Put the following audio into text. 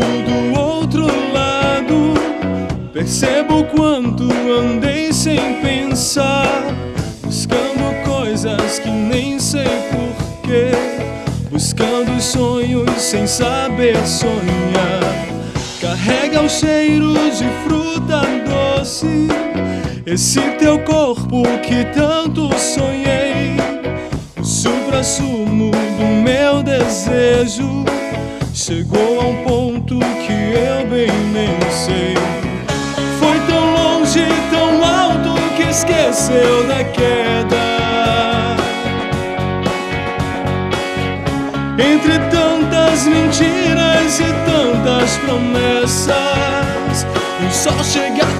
do outro lado, percebo quanto andei sem pensar, buscando coisas que nem sei porquê, buscando sonhos sem saber sonhar. Carrega o cheiro de fruta doce, esse teu corpo que tanto sonhei, o suprassumo do meu desejo chegou a um ponto que eu bem nem sei. Foi tão longe, tão alto que esqueceu da queda. Entre tantas mentiras e tantas promessas, o sol chega